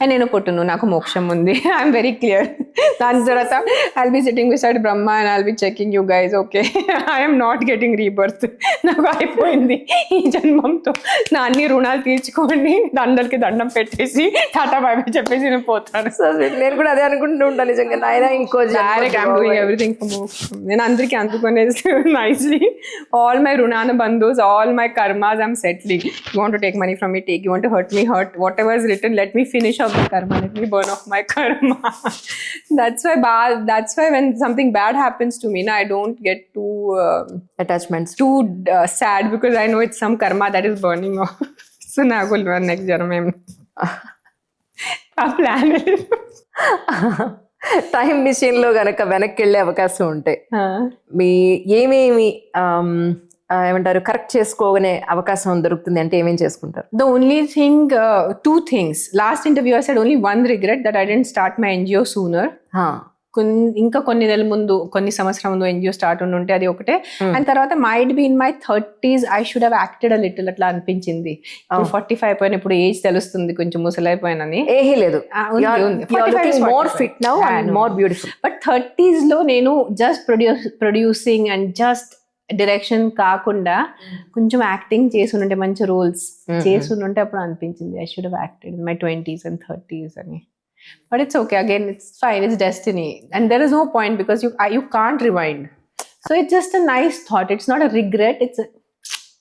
And నేను పుట్టును, నాకు మోక్షం ఉంది. I'm very clear. దాని తర్వాత I'll be sitting beside Brahma and I'll be checking you guys, okay I'm not getting rebirth. నాకు అయిపోయింది ఈ జన్మంతో, నా అన్ని రుణాలు తీర్చుకోండి, అందరికి దండం పెట్టేసి టాటా బై బై చెప్పేసి నేను పోతాను. సో నేను కూడా అదే అనుకుంటూ ఉంటాను నిజంగా, నాయన ఇంకో ఎవ్రీథింగ్ ఫర్ మోక్షం. నేను అందరికి అందుకునేసి నైస్లీ ఆల్ మై రుణాన బంధుస్, ఆల్ మై కర్మాస్ I'm settling. You want to take money from me, take. You want to hurt me, hurt. Whatever is written, let me finish off the karma, let me burn off my karma. That's why when something bad happens to me, I don't get too attachments, too sad, because I know it's some karma that is burning off. So now I will run next janam. A plan. Time machine లో గనక వెనక్కి వెళ్ళే అవకాశం ఉంటే మీ ఏమేమి ఏమంటారు correct చేసుకోనే అవకాశం దొరుకుతుంది అంటే ఏమేం చేసుకుంటారు? The only thing, two things. Last interview I said only one regret, that I didn't start my NGO sooner. ఇంకా కొన్ని నెలల ముందు, కొన్ని సంవత్సరం ముందు NGO స్టార్ట్ ఉంటే అది ఒకటే. అండ్ తర్వాత might be in my 30s I should have acted a little, అట్లా అనిపించింది. 45 అయిపోయిన ఇప్పుడు ఏజ్ తెలుస్తుంది, కొంచెం ముసలైపోయానని. ఏహీ లేదు, more fit now and more beautiful. But 30s లో నేను just producing and just direction కాకుండా కొంచెం యాక్టింగ్ చేస్తుంటే, మంచి రోల్స్ చేస్తుంటే అప్పుడు అనిపించింది I should have acted in my 20s and 30s అని. But it's okay, again it's fine, it's destiny and there is no point because you can't rewind. So it's just a nice thought, it's not a regret, it's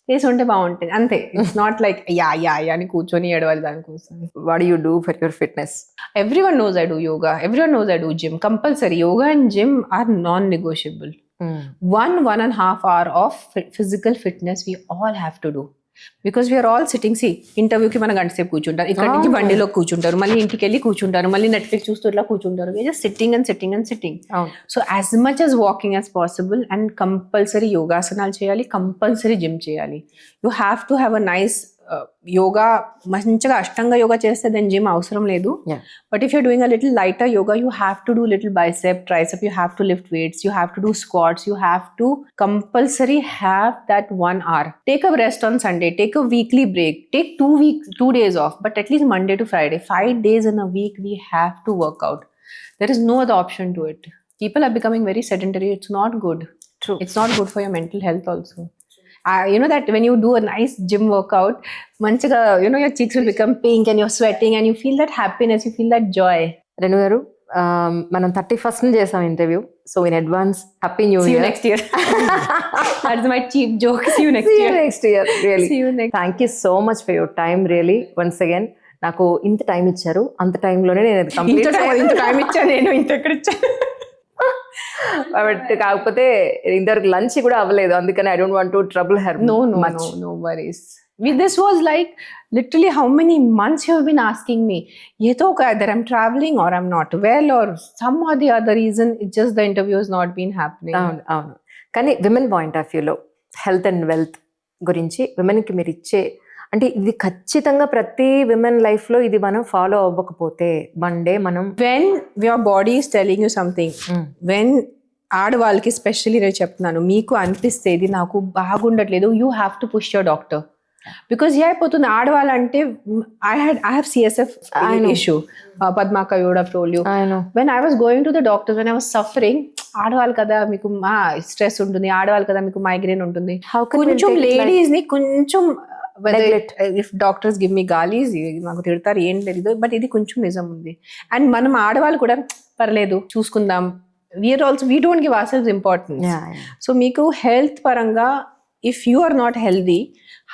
చేస్తుంటే బాగుంటుంది అంతే. It's not like yeah అని కూర్చొని ఏడవాలి దానికోసం. What do you do for your fitness? Everyone knows I do yoga, everyone knows I do gym. Compulsory yoga and gym are non-negotiable. 1.5 hour of physical fitness we all have to do, because we are all sitting. See, ఇంటర్వ్యూకి మనం గంట సేపు కూర్చుంటారు, ఇక్కడ నుంచి బండిలో కూర్చుంటారు, మళ్ళీ ఇంటికి వెళ్ళి కూర్చుంటారు, మళ్ళీ నెట్ఫ్లిక్స్ చూస్తూ ఇట్లా కూర్చుంటారు. We are just sitting and sitting and sitting. So as much as walking as possible, and compulsory yogaసనాలు చేయాలి, compulsory gym చేయాలి. You have to have a nice yoga, మంచిగా అష్టంగా యోగా చేస్తే దెన్ జిమ్ అవసరం లేదు. But if you're doing a little lighter yoga, you have to do little bicep, tricep, you have to lift weights, you have to do squats, you have to compulsory have that 1 hour. Take a rest on Sunday, take a weekly break, take 2 days off, but at least Monday to Friday, 5 days in a week we have to work out. There is no other option to it. People are becoming very sedentary. It's not good. True. It's not good for your mental health also. You know that when you do a nice gym workout, manchiga, you know, your cheeks will become pink and you're sweating and you feel that happiness, you feel that joy. Renu garu, మనం 31st ని చేసాం interview. So in advance happy new year. See you next year. That's my cheap joke. See you next year. Really. See you next. Thank you so much for your time, really. Once again, నాకు ఇంత time ఇచ్చారు, అంత టైంలోనే నేను ఇంత time ఇచ్చాను, నేను ఇంత ఎక్కడ ఇచ్చాను. బట్ కాకపోతే ఇంతవరకు లంచ్ కూడా అవ్వలేదు, అందుకని I don't want to trouble her. No worries. This was like literally how many months you have been asking me. Ye to either I'm traveling or I'm not well or some or the other reason, it's just the interview has not been happening. అవును. కానీ women point of వ్యూలో health and wealth గురించి విమెన్కి మీరు ఇచ్చే, అంటే ఇది ఖచ్చితంగా ప్రతి విమెన్ లైఫ్లో ఇది మనం ఫాలో అవ్వకపోతే వన్ డే మనం, when your body is telling you something, when ఆడవాళ్ళకి స్పెషల్లీ నేను చెప్తున్నాను, మీకు అనిపిస్తే ఇది నాకు బాగుండట్లేదు, you have to push your doctor. Because అయిపోతుంది ఆడవాళ్ళంటే, ఐ హ్యావ్ CSF ఇష్యూ, పద్మాక would have told you. When I was going to the doctor, when I was suffering, ఆడవాళ్ళు కదా మీకు స్ట్రెస్ ఉంటుంది, ఆడవాళ్ళు కదా మీకు మైగ్రేన్ ఉంటుంది, కొంచెం లేడీస్ ని కొంచెం, if doctors give me galleys, మాకు తిడతారు ఏం లేదు, బట్ ఇది కొంచెం నిజం ఉంది. అండ్ మనం ఆడవాళ్ళు కూడా పర్లేదు చూసుకుందాం, we don't give ourselves importance. So meeku health paranga, if you are not healthy,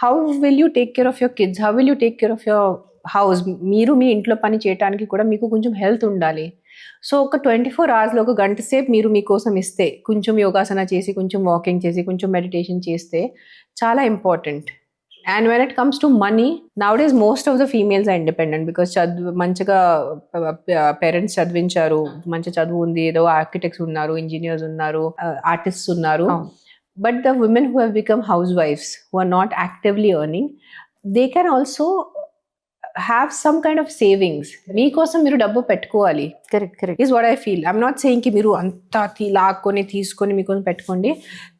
how will you take care of your kids, how will you take care of your house? Meeru mee intlo pani cheyadaniki kuda meeku koncham health undali. So ఒక 24 hours లో ఒక గంట సేపు మీరు మీకోసం ఇస్తే, కొంచెం యోగాసన చేసి, కొంచెం వాకింగ్ చేసి, కొంచెం మెడిటేషన్ చేస్తే చాలా important. And when it comes to money, nowadays most of the females are independent because manchiga parents chadvincharu, manchi chadu undi, edo architects unnaru, engineers unnaru, artists unnaru. But the women who have become housewives, who are not actively earning, they can also have some kind of savings. మీకోసం మీరు డబ్బు పెట్టుకోవాలి. Correct is what I feel. I'm not saying కి మీరు అంతా లాక్కొని తీసుకొని మీకోసం పెట్టుకోండి,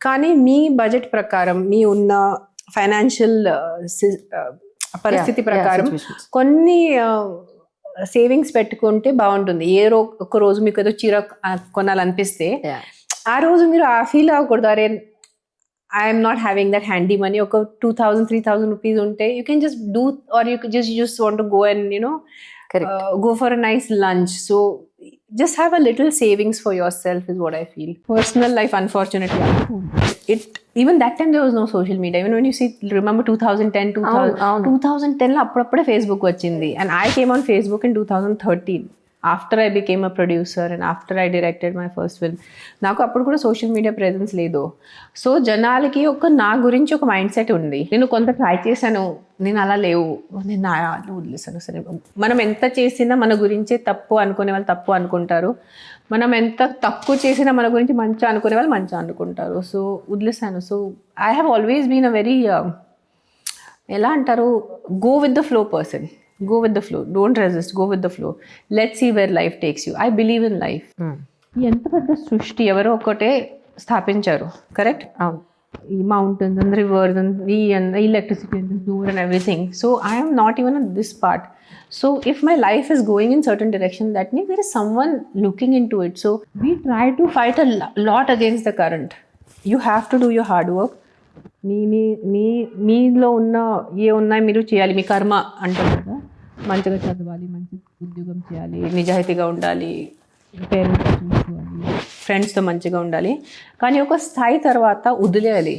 కానీ మీ బడ్జెట్ ప్రకారం, మీ ఉన్న ఫైనాన్షియల్ పరిస్థితి ప్రకారం కొన్ని సేవింగ్స్ పెట్టుకుంటే బాగుంటుంది. ఒక రోజు మీకు ఏదో చీర కొనాలనిపిస్తే ఆ రోజు మీరు ఆ ఫీల్ అవ్వకూడదు, అరే I'm not having that handy money. ఒక 2,000-3,000 రూపీస్ ఉంటే you can just do, or you just want to go and go for a nice lunch. So just have a little savings for yourself is what I feel. Personal life, unfortunately, even that time there was no social media. Even when you see, remember 2010 లో అప్పుడప్పుడే Facebook వచ్చింది, and I came on Facebook in 2013 after I became a producer and after I directed my first film. నాకు అప్పుడు కూడా social media presence లేదు. So జనాలకి నా గురించి ఒక మైండ్ సెట్ ఉంది. నేను కొంత ట్రై చేశాను, నేను అలా లేవు, నేను వదిలేసాను. సరే, మనం ఎంత చేసినా మన గురించే తప్పు అనుకునే వాళ్ళు తప్పు అనుకుంటారు, మనం ఎంత తక్కువ చేసినా మన గురించి మంచిగా అనుకునే వాళ్ళు మంచిగా అనుకుంటారు. సో వదిలేసాను. So I have always been a very ఎలా అంటారు, go with the flow person. Go with the flow. Don't resist. Go with the flow. Let's see where life takes you. I believe in life. ఎంత పెద్ద సృష్టి ఎవరో ఒకటే స్థాపించారు, correct? ఈ mountains and reverse and electricity and door and everything. So I am not even at this part. So if my life is going in certain direction, that means there is someone looking into it. So we try to fight a lot against the current. You have to do your hard work. మీలో ఉన్న ఉన్నాయి మీరు చేయాలి, మీ కర్మ అంటారు కదా. మంచిగా చదవాలి, మంచి ఉద్యోగం చేయాలి, నిజాయితీగా ఉండాలి, పేరెంట్స్ చూసుకోవాలి, ఫ్రెండ్స్తో మంచిగా ఉండాలి. కానీ ఒక స్థాయి తర్వాత వదిలేయాలి.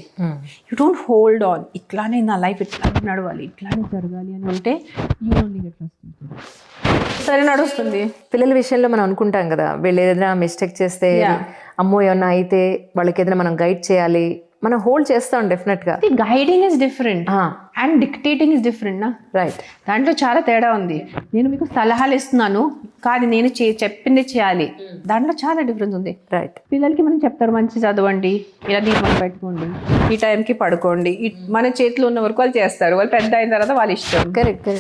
యూ డోంట్ హోల్డ్ ఆన్, ఇట్లానే నా లైఫ్ ఇట్లానే నడవాలి, ఇట్లానే జరగాలి అని ఉంటే యూ ఓన్లీ గెట్ ఫ్రస్ట్రేటెడ్. సరే నడుస్తుంది. పిల్లల విషయంలో మనం అనుకుంటాం కదా, వీళ్ళు ఏదైనా మిస్టేక్ చేస్తే అమ్మో ఏమన్నా అయితే వాళ్ళకి ఏదైనా మనం గైడ్ చేయాలి, మనం హోల్డ్ చేస్తాం డెఫినెట్గా. Guiding is different and dictating is different నా. రైట్, దాంట్లో చాలా తేడా ఉంది. నేను మీకు సలహాలు ఇస్తున్నాను, కాదు నేను చెప్పింది చేయాలి, దాంట్లో చాలా డిఫరెన్స్ ఉంది. రైట్, పిల్లలకి మనం చెప్తారు మంచి చదవండి, ఇలా దీపం పెట్టుకోండి, ఈ టైంకి పడుకోండి, మన చేతిలో ఉన్న వరకు వాళ్ళు చేస్తారు. వాళ్ళు పెద్ద అయిన తర్వాత వాళ్ళ ఇష్టం. కరెక్ట్.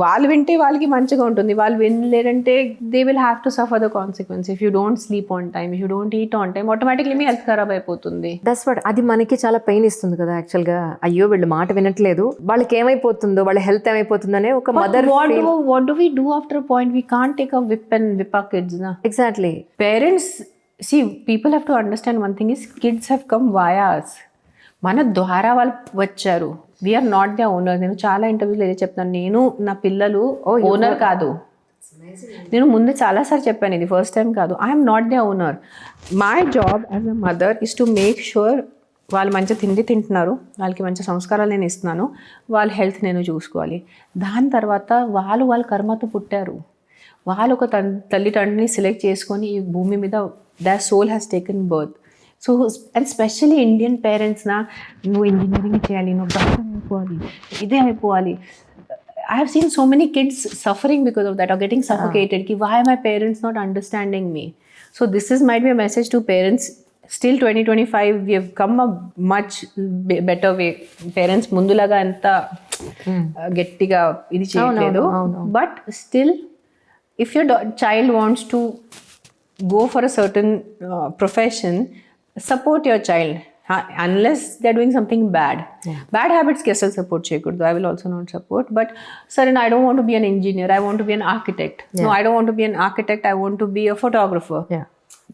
వాళ్ళు వింటే వాళ్ళకి మంచిగా ఉంటుంది, వాళ్ళు వినలేదంటే they will have to suffer the consequence. If you don't sleep on time, if you don't eat on time, automatically మీ హెల్త్ ఖరాబ్ అయిపోతుంది. That's what. అది మనకి చాలా పెయిన్ ఇస్తుంది కదా యాక్చువల్గా. అయ్యో వీళ్ళు మాట వినట్లేదు, వాళ్ళకి ఏమైపోతుందో, వాళ్ళ హెల్త్ ఏమైపోతుందనే ఒక mother. What do we do after a point? We can't take a whip and whip our kids, na? Exactly. Parents, see, people have to understand one thing is kids have come via us. మన ద్వారా వాళ్ళు వచ్చారు. We are not the owner. నేను చాలా ఇంటర్వ్యూలో ఏదో చెప్తాను, నేను నా పిల్లలు ఓనర్ కాదు. నేను ముందు చాలాసార్లు చెప్పాను, ఇది ఫస్ట్ టైం కాదు. I'm not the owner. My job as a mother is to make sure వాళ్ళు మంచి తిండి తింటున్నారు, వాళ్ళకి మంచి సంస్కారాలు నేను ఇస్తున్నాను, వాళ్ళ హెల్త్ నేను చూసుకోవాలి. దాని తర్వాత వాళ్ళ కర్మతో పుట్టారు. వాళ్ళు ఒక తల్లిదండ్రిని సెలెక్ట్ చేసుకొని ఈ భూమి మీద the soul has taken birth. So and specially Indian parents నా, నువ్వు ఇంజనీరింగ్ చేయాలి, నువ్వు డాక్టర్ అయిపోవాలి, ఇదే అయిపోవాలి. I have seen so many kids suffering because of that or getting suffocated. Ki, why are my parents not understanding me? So this might be a message to parents. Still 2025, we have come a much better way. Parents mundulaga anta gettiga idi cheyaledu. But still, if your child wants to go for a certain profession, support your child. Unless they're doing something bad. Bad habits ki asal support cheyakuddu. I will also not support. But sir, I don't want to be an engineer, I want to be an architect. No, I don't want to be an architect, I want to be a photographer.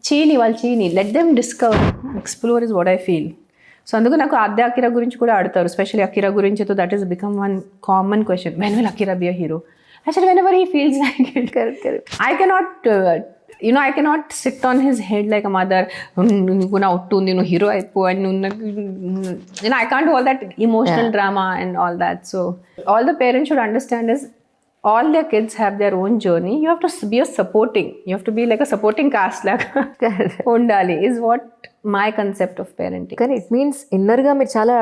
Chini, let them discover, explore is what I feel. So అందుకు నాకు ఆద్య Akira గురించి కూడా ఆడతారు, specially Akira గురించి. So that is become one common question, when will Akira be a hero? I said whenever he feels like it. Correct. I cannot sit on his head like a mother, నువ్వు నా ఒట్టుంది, నువ్వు hero అయిపో అని. I can't do all that emotional drama and all that. So all the parents should understand is all their kids have their own journey. You have to be a supporting. You have to be like a supporting cast laga undali is what my concept of parenting. But it means inner ga meer chala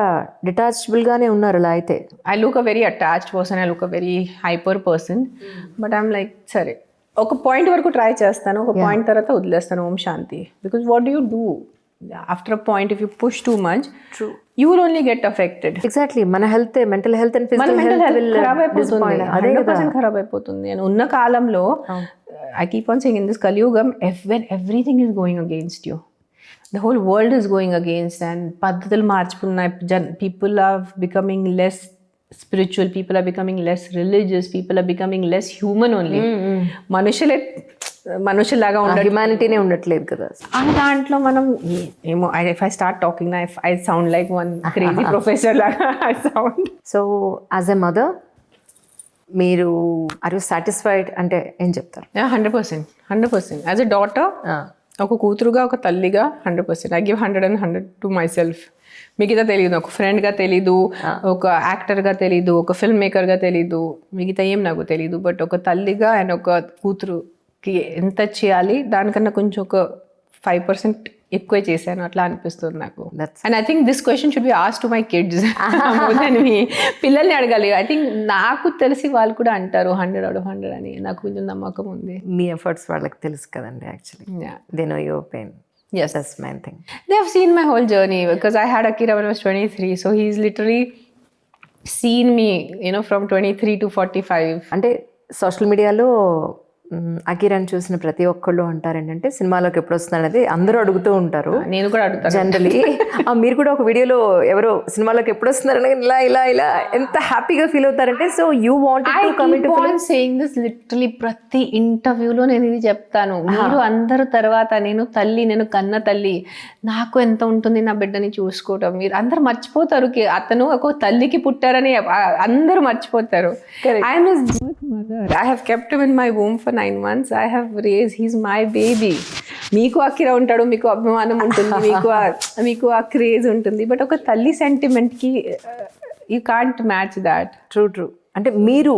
detachable gaane unnaru la aithe. I look a very attached person, I look a very hyper person, but I'm like sare ఒక point వరకు try చేస్తాను, ఒక point తర్వాత వదిలేస్తాను. ఓం శాంతి. Because what do you do after a point? If you push too much, you will only get affected. Exactly. మన health, mental health and physical health ఖరాబ్ అయిపోతుంది. 100% ఖరాబ్ అయిపోతుంది. అని ఉన్న కాలంలో I keep on saying in this కలియుగం, when everything is going against you, the whole world is going against, and పద్ధతులు మార్చుకున్నాయి, people are becoming less spiritual, people are becoming less religious, people are becoming less human only. మనుషులాగా హ్యుమానిటీనే ఉండట్లేదు కదా. ఆ దాంట్లో మనం ఏమో, if I start talking I sound like one crazy professor లాగా I sound. So as a mother మీరు are you satisfied అంటే ఏం చెప్తారు? 100%. యాజ్ ఎ డాటర్, ఒక కూతురుగా, ఒక తల్లిగా 100%. I give 100 to my self. మిగతా తెలియదు, ఒక ఫ్రెండ్గా తెలీదు, ఒక యాక్టర్గా తెలీదు, ఒక ఫిల్మ్ మేకర్గా తెలీదు, మిగతా ఏం నాకు తెలీదు. బట్ ఒక తల్లిగా అండ్ ఒక కూతురుకి ఎంత చేయాలి దానికన్నా కొంచెం ఒక 5% ఎక్కువే చేశాను అట్లా అనిపిస్తుంది నాకు. And I think this question should be asked to my kids. పిల్లల్ని అడగాలి. ఐ థింక్ నాకు తెలిసి వాళ్ళు కూడా అంటారు 100 out of 100 అని. నాకు కొంచెం నమ్మకం ఉంది. మీ ఎఫర్ట్స్ వాళ్ళకి తెలుసు కదండి. Actually they know your pain. Yes, that's my thing. They have seen my whole journey because I had Akira when I was 23. So he's literally seen me, from 23 to 45. అంటే social మీడియాలో అకిరాని చూసిన ప్రతి ఒక్కళ్ళు అంటారు ఏంటంటే సినిమాలోకి ఎప్పుడు వస్తుంది అనేది అందరూ అడుగుతూ ఉంటారు. నేను కూడా అడుగుతాను జనరలీ. మీరు కూడా ఒక వీడియోలో ఎవరో సినిమాలోకి ఎప్పుడు వస్తున్నారని ఇలా ఎంత హ్యాపీగా ఫీల్ అవుతారంటే, so you want to come into film. Saying this literally ప్రతి ఇంటర్వ్యూలో నేను ఇది చెప్తాను. మీరు అందరూ తర్వాత నేను కన్న తల్లి, నాకు ఎంత ఉంటుంది నా బిడ్డని చూసుకోవటం. మీరు అందరు మర్చిపోతారు అతను ఒక తల్లికి పుట్టారని అందరూ మర్చిపోతారు. I'm his birth mother. I have kept him in my womb for 9 months. I have raised, he's my baby. మీకు అకిరా ఉంటాడు, మీకు అభిమానం ఉంటుంది, మీకు ఆ క్రేజ్ ఉంటుంది. బట్ ఒక తల్లి సెంటిమెంట్కి you can't match that. True. అంటే మీరు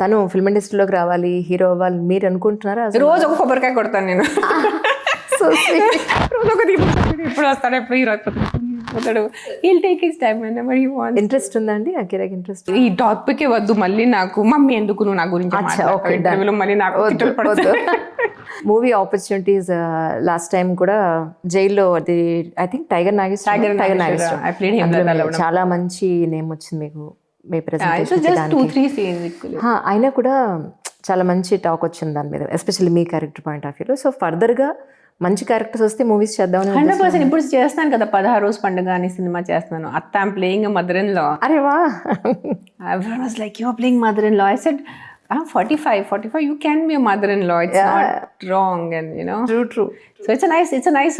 తను ఫిల్మ్ ఇండస్ట్రీలోకి రావాలి, హీరో అవ్వాలి మీరు అనుకుంటున్నారా? రోజు ఒక కొబ్బరికాయ కొడతాను నేను. రోజు ఒక ఇప్పుడు వస్తాడు, ఎప్పుడు హీరో అయిపోతాడు. he'll take his time whenever he wants. Interest ఉందండి అకిరాకి? ఇంట్రెస్ట్ ఈ టాపికే వద్దు మళ్ళీ నాకు. మమ్మీ ఎందుకు నువ్వు నా గురించి మళ్ళీ నాకు మూవీ ఆపర్చునిటీస్ లాస్ట్ టైం కూడా జైల్లో అది ఐ థింక్ టైగర్ నాగేశ్వర చాలా మంచి నేమ్ వచ్చింది మీకు మీ ప్రెజెంటేషన్. అయినా కూడా చాలా మంచి టాక్ వచ్చింది దాని మీద, especially me character point of వ్యూలో. సో ఫర్దర్గా మంచి క్యారెక్టర్స్ వస్తే మూవీస్ చేద్దామని 100%. ఇప్పుడు చేస్తాను కదా 16 రోజు పండుగ అని సినిమా చేస్తున్నాను. అత్త I'm playing mother in law. అరే వా. Everyone was like, you're playing mother-in-law. I said, I'm 45. You can be a mother-in-law. It's not wrong, and True. So it's a nice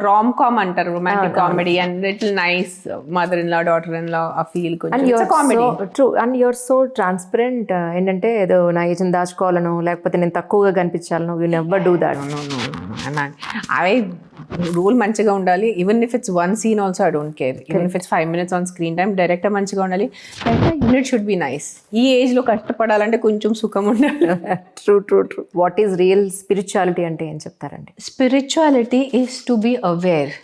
rom-com antaru, romantic comedy, and little nice mother-in-law, daughter-in-law a feel. It's a comedy. True. And you're so transparent. ఏంటంటే ఏదో నా agent దాచుకోవాలను లేకపోతే నేను తక్కువగా కనిపించాలను. You never do that. No. I rule మంచిగా ఉండాలి. Even if it's 1 scene also I don't care. Even if it's 5 minutes on screen time, director మంచిగా ఉండాలి. Unit should be nice. ఈ ఏజ్ లో కష్టపడాలంటే కొంచెం సుఖం ఉండాలి. True. What is real spirituality అంటే ఏం చెప్తారండి? Spirituality is to be aware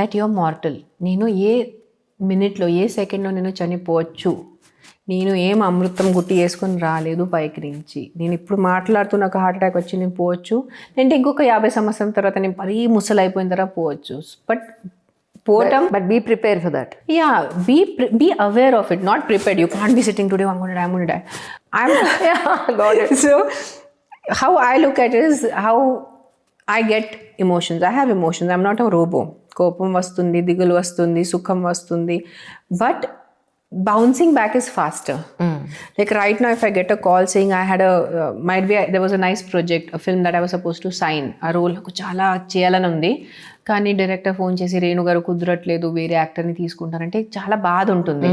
that your mortal. నేను ఏ మినిట్లో, ఏ సెకండ్లో నేను చనిపోవచ్చు. నేను ఏం అమృతం గుట్టి వేసుకొని రాలేదు పైకి నుంచి. నేను ఇప్పుడు మాట్లాడుతూ నాకు హార్ట్ అటాక్ వచ్చి నేను పోవచ్చు, అంటే ఇంకొక 50 సంవత్సరం తర్వాత నేను మరీ ముసలు అయిపోయిన తర్వాత పోవచ్చు. But but be prepare for that. Be aware of it, not prepared. You can't be sitting today, I'm going to die. Got it. So how I look at it is how I get emotions. I have emotions. I'm not a robo. కోపం వస్తుంది, దిగులు వస్తుంది, సుఖం వస్తుంది. But bouncing back is faster. Like right now if I get a call saying I had there was a nice project, a film that I was supposed to sign, a role నాకు చాలా చేయాలని ఉంది, కానీ director phone చేసి రేణు గారు కుదరట్లేదు, వేరే యాక్టర్ని తీసుకుంటారంటే చాలా బాధ ఉంటుంది.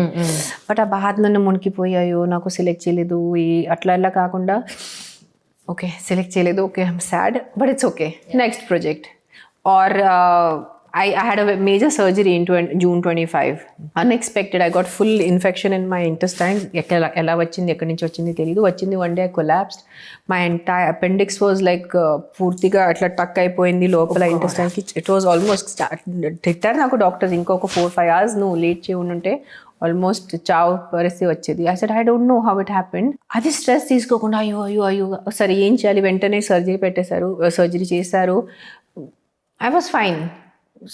బట్ ఆ బాధ నన్ను మునిగిపోయాయో, నాకు సెలెక్ట్ చేయలేదు అట్లా కాకుండా ఓకే సెలెక్ట్ చేయలేదు, okay I'm sad but it's okay, next project. Or I had a major surgery in June 25. Unexpected. I got full infection in my intestines. ఎలా వచ్చింది, ఎక్కడి నుంచి వచ్చింది తెలియదు. వచ్చింది one day I collapsed. My entire appendix was like పూర్తిగా అట్లా టక్ అయిపోయింది లోపల intestine కి. It was almost తిట్టారు నాకు డాక్టర్స్, ఇంకొక 4-5 hours నువ్వు లేట్ చేయి ఉంటే ఆల్మోస్ట్ చావు పరిస్థితి వచ్చేది. I said I don't know how it happened. అది స్ట్రెస్ తీసుకోకుండా అయ్యో సరే ఏం చేయాలి, వెంటనే సర్జరీ చేశారు. I was fine.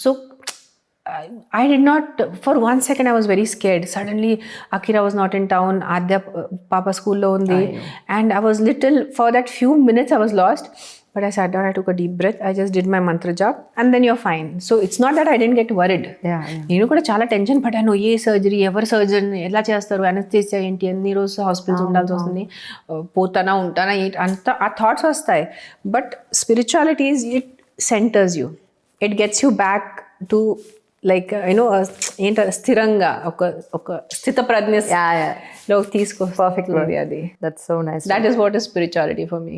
So I did not, for 1 second I was very scared. Suddenly Akira was not in town, Adya Papa school lo undi, and I was little, for that few minutes I was lost. But I sat down, I took a deep breath, I just did my mantra jap, and then you're fine. So it's not that I didn't get worried. నేను కూడా చాలా tension పడ్డాను, ఏ surgery, ఎవరు surgeon, ఎలా చేస్తారు, anaesthesia ఏంటి, ఎన్ని రోజులు హాస్పిటల్స్ ఉండాల్సి వస్తుంది, పోతానా ఉంటానా ఏంటి, అంత ఆ థాట్స్ వస్తాయి. But spirituality is, it centres you, it gets you back to like you know ఏంట స్థిరంగా ఒక స్థిత ప్రజ్ఞలో తీసుకొస్తుంది అది. That's so nice. That is what is spirituality for me.